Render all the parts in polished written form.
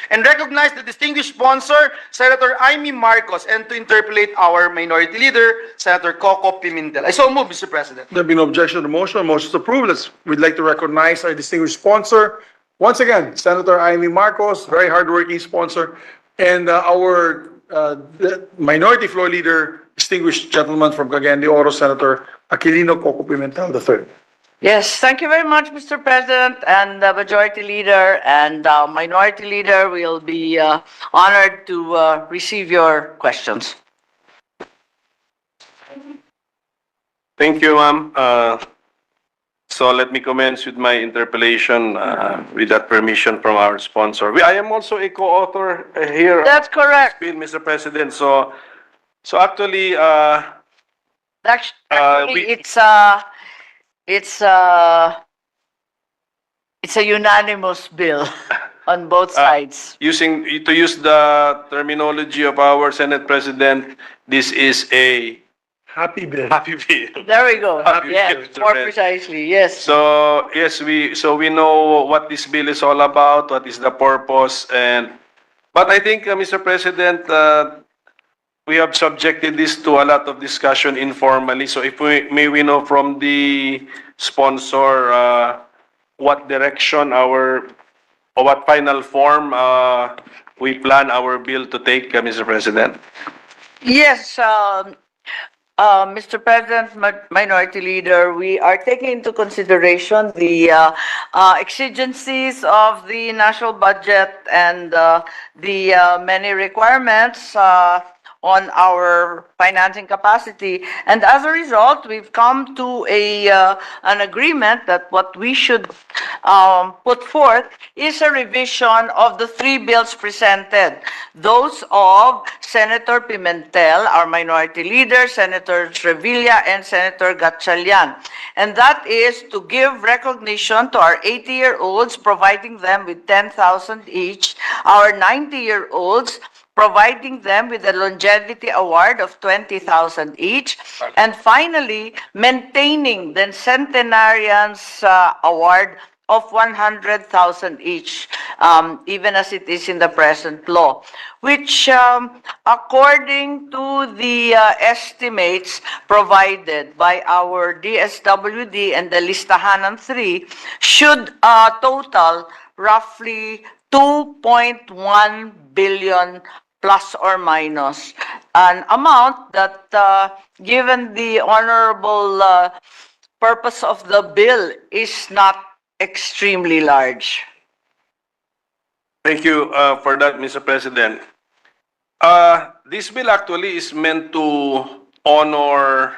and recognize the distinguished sponsor, Senator Amy Marcos, and to interpolate our Minority Leader, Senator Coco Pimentel. I so move, Mr. President. There being no objection to the motion, motion is approved. We'd like to recognize our distinguished sponsor. Once again, Senator Amy Marcos, very hardworking sponsor, and our the Minority Floor Leader, distinguished gentleman from Cagayan de Oro, Senator Aquilino Coco Pimentel III. Yes, thank you very much, Mr. President, and Majority Leader and Minority Leader. We'll be honored to receive your questions. Thank you, ma'am. So let me commence with my interpellation with that permission from our sponsor. I am also a co-author here. That's correct. Bill, Mr. President. So actually, Actually, it's a unanimous bill on both sides. to use the terminology of our Senate President, this is a Happy bill. happy bill. There we go. Happy Yes, bill, Mr. more President. precisely. Yes. So yes, we know what this bill is all about, what is the purpose, but I think, Mr. President, we have subjected this to a lot of discussion informally. So if we know from the sponsor what direction or what final form we plan our bill to take, Mr. President. Yes, Mr. President, Minority Leader, we are taking into consideration the exigencies of the national budget and the many requirements on our financing capacity. And as a result, we've come to an agreement that what we should put forth is a revision of the three bills presented. Those of Senator Pimentel, our Minority Leader, Senator Revilla, and Senator Gatchalian. And that is to give recognition to our 80-year-olds, providing them with 10,000 each, our 90-year-olds, providing them with a longevity award of 20,000 each, and finally, maintaining the centenarians award of 100,000 each, even as it is in the present law, which, according to the estimates provided by our DSWD and the Listahanan 3, should total roughly 2.1 billion plus or minus, an amount that, given the honorable purpose of the bill, is not extremely large. Thank you for that, Mr. President. This bill actually is meant to honor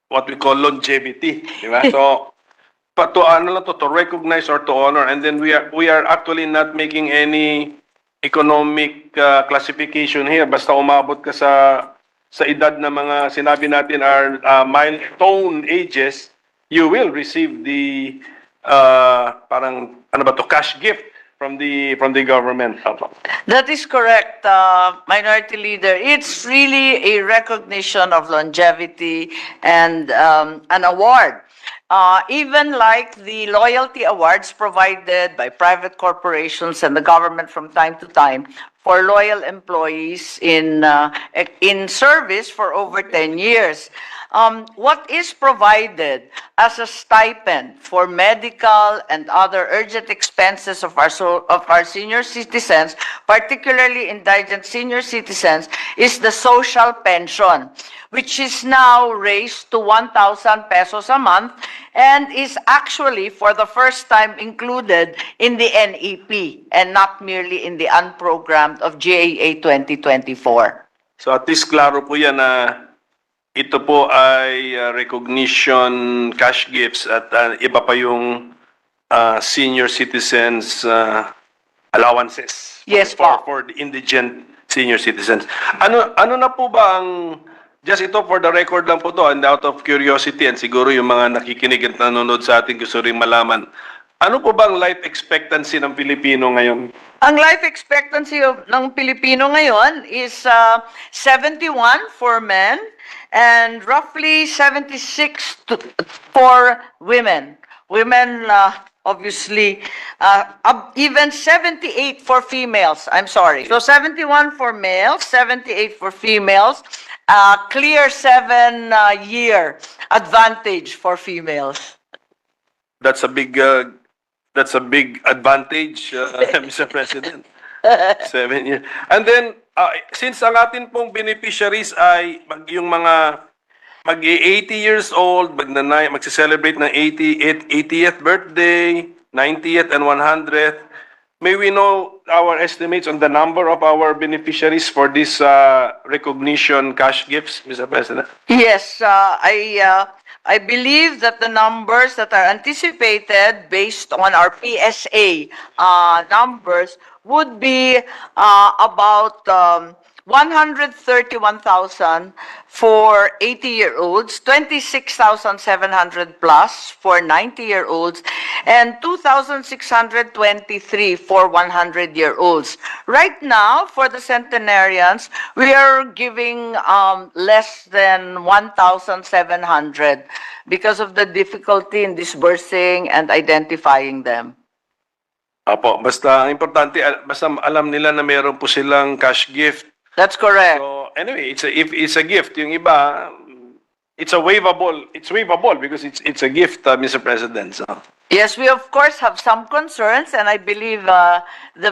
what we call longevity, di ba? So, to recognize or to honor, and then we are actually not making any economic classification here. Basta umabot ka sa edad na mga sinabi natin are milestone ages, you will receive the parang ano ba to, cash gift from the government. That is correct, Minority Leader. It's really a recognition of longevity and an award. Even like the loyalty awards provided by private corporations and the government from time to time for loyal employees in service for over 10 years. What is provided as a stipend for medical and other urgent expenses of our senior citizens, particularly indigent senior citizens, is the social pension, which is now raised to 1,000 pesos a month and is actually for the first time included in the NEP and not merely in the unprogrammed of GAA 2024. So at least klaro po yan na ito po ay recognition cash gifts at iba pa yung senior citizens allowances. Yes, for the indigent senior citizens. Ano na po ba ang, just ito for the record lang po to, and out of curiosity, and siguro yung mga nakikinig at nanonood sa atin gusto rin malaman, ano po ba ang life expectancy ng Pilipino ngayon? Ang life expectancy ng Pilipino ngayon is 71 for men and roughly 76 for women. Women obviously, even 78 for females, I'm sorry. So 71 for males, 78 for females, clear 7-year advantage for females. That's a big advantage, Mr. President. 7 years. And then, since ang atin pong beneficiaries ay yung mga mag-80 years old, magse-celebrate ng 80th birthday, 90th and 100th, may we know our estimates on the number of our beneficiaries for this recognition cash gifts, Mr. President? Yes, I believe that the numbers that are anticipated based on our PSA numbers would be about 131,000 for 80-year-olds, 26,700 plus for 90-year-olds, and 2,623 for 100-year-olds. Right now, for the centenarians, we are giving less than 1,700 because of the difficulty in disbursing and identifying them. Apo, basta importante, basta alam nila na meron po silang cash gift. That's correct. So anyway, if it's a gift, yung iba, it's waivable because it's a gift, Mr. President. So. Yes, we of course have some concerns, and I believe the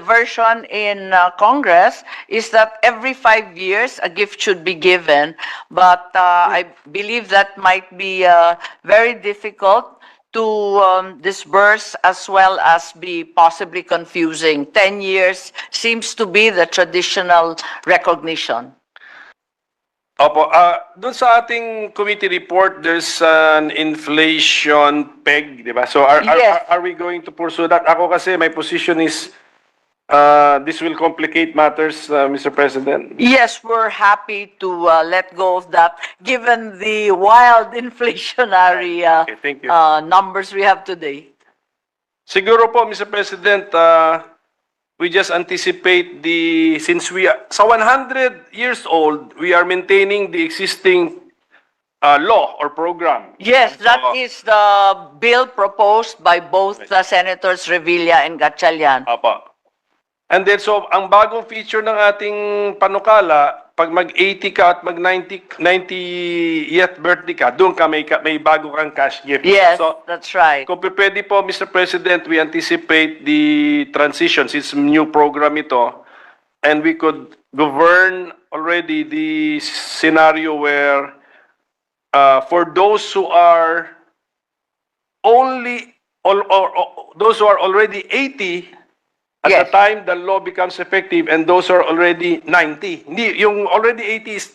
version in Congress is that every 5 years a gift should be given, but I believe that might be very difficult to disburse as well as be possibly confusing. 10 years seems to be the traditional recognition. Opo, doon sa ating committee report, there's an inflation peg, di ba? So Yes. are we going to pursue that? Ako kasi my position is this will complicate matters, Mr. President. Yes, we're happy to let go of that, given the wild inflationary Okay, thank you. numbers we have today. Siguro po, Mr. President, we just anticipate since sa 100 years old, we are maintaining the existing law or program. Yes, So, that is the bill proposed by both Senators Revilla and Gatchalian. Apa. And then, so, ang bagong feature ng ating panukala, pag mag-80 ka at mag-90th birthday ka, doon ka may bago kang cash gift. Yes, So, that's right. kung pwede po, Mr. President, we anticipate the transition since new program ito, and we could govern already the scenario where for those who are those who are already 80, at Yes. the time the law becomes effective, and those who are already 90. Hindi, yung already 80 is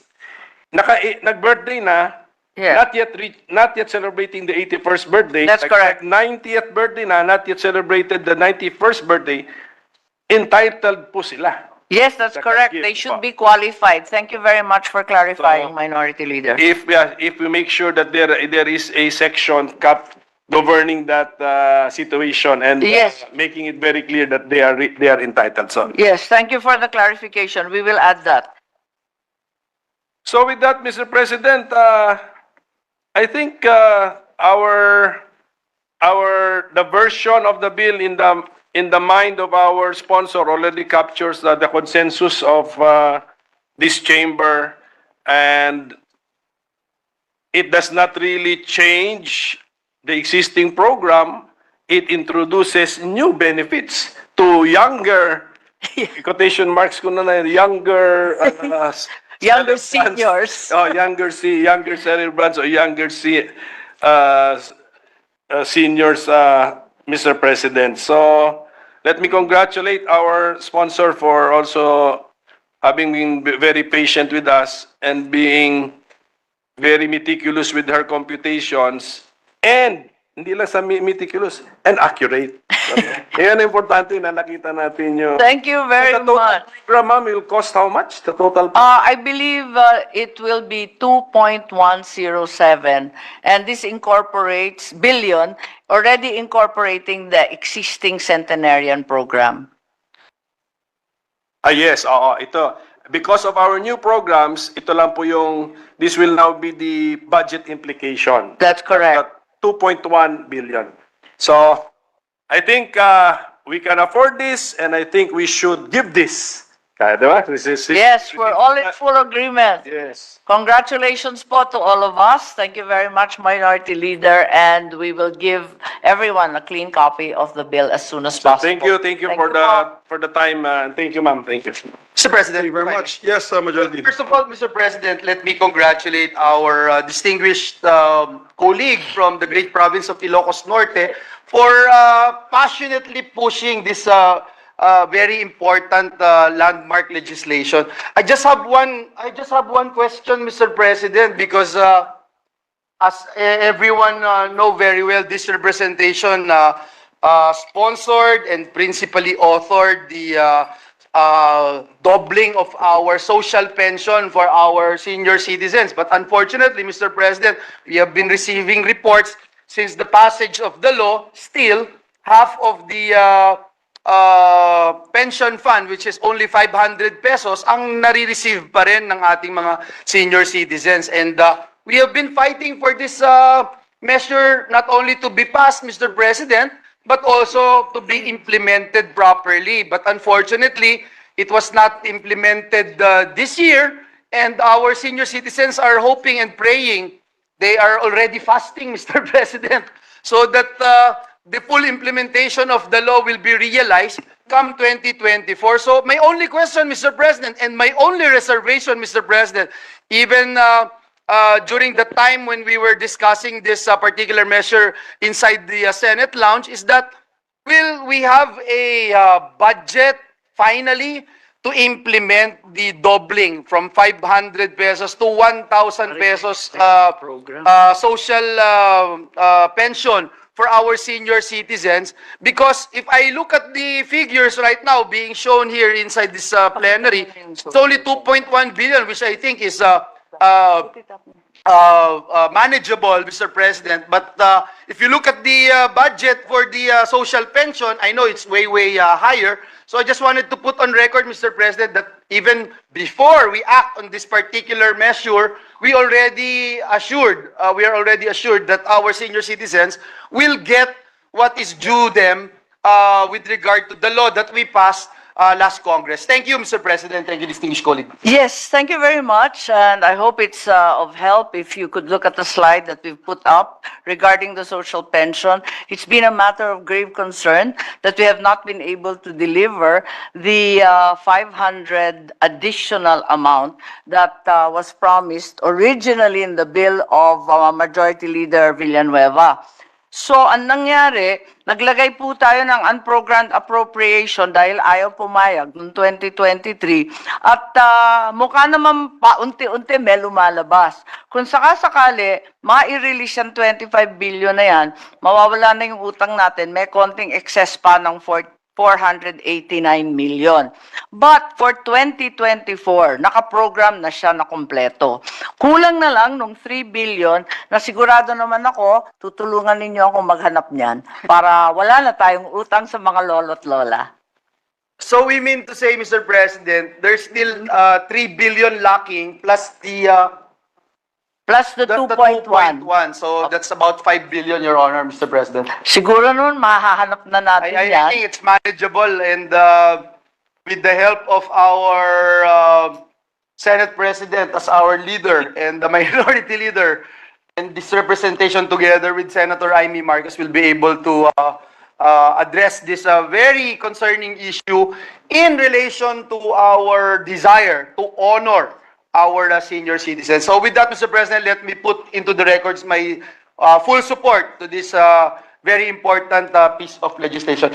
nag-birthday na, Yeah. not yet celebrating the 81st birthday. That's correct. 90th birthday na, not yet celebrated the 91st birthday. Entitled po sila. Yes, that's The correct. gift They should po. be qualified. Thank you very much for clarifying, So, Minority Leader. If we make sure that there is a section governing that situation and Yes. making it very clear that they are entitled. So Yes, thank you for the clarification. We will add that. So with that, Mr. President, I think the version of the bill in the mind of our sponsor already captures the consensus of this chamber, and it does not really change the existing program. It introduces new benefits to younger, quotation marks ko na younger Younger celebrants. seniors. Oh, younger celebrants or younger seniors, Mr. President. So let me congratulate our sponsor for also having been very patient with us and being very meticulous with her computations, and hindi lang sa meticulous, and accurate. Yan ang importante na nakita natin yung... Thank you very The total much. program, ma'am, will cost how much? The total... I believe it will be 2.107, and this incorporates already incorporating the existing centenarian program. Yes, oo. Ito, because of our new programs, ito lang po this will now be the budget implication. That's correct. 2.1 billion. So, I think we can afford this, and I think we should give this. Kaya, di ba? Yes, we're all in full agreement. Yes. Congratulations po to all of us. Thank you very much, Minority Leader, and we will give everyone a clean copy of the bill as soon as So possible. thank you Thank for you po. the time. Thank you, ma'am. Thank you. Mr. President, Thank you very if I may. much. Yes, Majority. First of all, Mr. President, let me congratulate our distinguished colleague from the great province of Ilocos Norte for passionately pushing this very important landmark legislation. I just have one question, Mr. President, because as everyone know very well, this representation sponsored and principally authored the doubling of our social pension for our senior citizens. But unfortunately, Mr. President, we have been receiving reports since the passage of the law, still half of the pension fund, which is only 500 pesos, ang nare-receive pa rin ng ating mga senior citizens. And we have been fighting for this measure not only to be passed, Mr. President, but also to be implemented properly. But unfortunately, it was not implemented this year, and our senior citizens are hoping and praying. They are already fasting, Mr. President, so that the full implementation of the law will be realized come 2024. So my only question, Mr. President, and my only reservation, Mr. President, even during the time when we were discussing this particular measure inside the Senate lounge, is that will we have a budget finally to implement the doubling from 500 pesos to 1,000 pesos social pension for our senior citizens? Because if I look at the figures right now being shown here inside this plenary, it's only 2.1 billion, which I think is manageable, Mr. President. But if you look at the budget for the social pension, I know it's way higher. So I just wanted to put on record, Mr. President, that even before we act on this particular measure, we are already assured that our senior citizens will get what is due them with regard to the law that we passed last Congress. Thank you, Mr. President. Thank you, distinguished colleague. Yes, thank you very much, and I hope it's of help if you could look at the slide that we've put up regarding the social pension. It's been a matter of grave concern that we have not been able to deliver the 500 additional amount that was promised originally in the bill of Majority Leader Villanueva. So, ang nangyari, naglagay po tayo ng unprogrammed appropriation dahil ayaw pumayag noong 2023 at mukha naman paunti-unti may lumalabas. Kung sakasakali, ma-release yung 25 billion na yan, mawawala na yung utang natin, may konting excess pa ng 489 million. But for 2024, nakaprogram na siya na kompleto. Kulang na lang nung 3 billion na sigurado naman ako, tutulungan ninyo ako maghanap niyan para wala na tayong utang sa mga lolo't lola. So we mean to say, Mr. President, there's still 3 billion lacking plus the 2.1. 2.1. So that's about 5 billion, Your Honor, Mr. President. Siguro nun, mahahanap na natin I yan. think it's manageable, and with the help of our Senate President as our leader and the Minority Leader, and this representation together with Senator Amy Marcos will be able to address this very concerning issue in relation to our desire to honor our senior citizens. So with that, Mr. President, let me put into the records my full support to this very important piece of legislation.